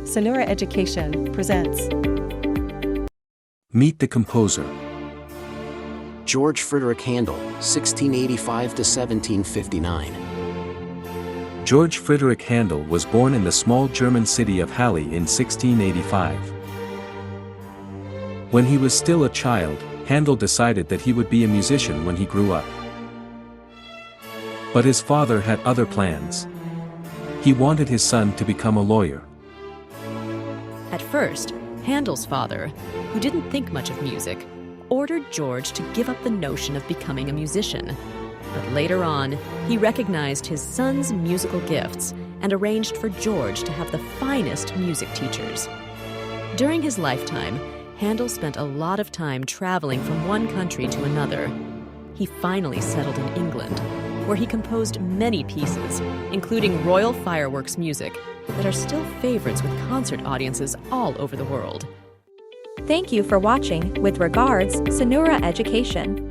Sanura Education presents Meet the composer. George Frideric Handel, 1685 to 1759. George Frideric Handel was born in the small German city of Halle in 1685. When he was still a child, Handel decided that he would be a musician when he grew up. But his father had other plans. He wanted his son to become a lawyer. At first, Handel's father, who didn't think much of music, ordered George to give up the notion of becoming a musician. But later on, he recognized his son's musical gifts and arranged for George to have the finest music teachers. During his lifetime, Handel spent a lot of time traveling from one country to another. He finally settled in England, where he composed many pieces, including royal fireworks music, that are still favorites with concert audiences all over the world. Thank you for watching. With regards, Sanura Education.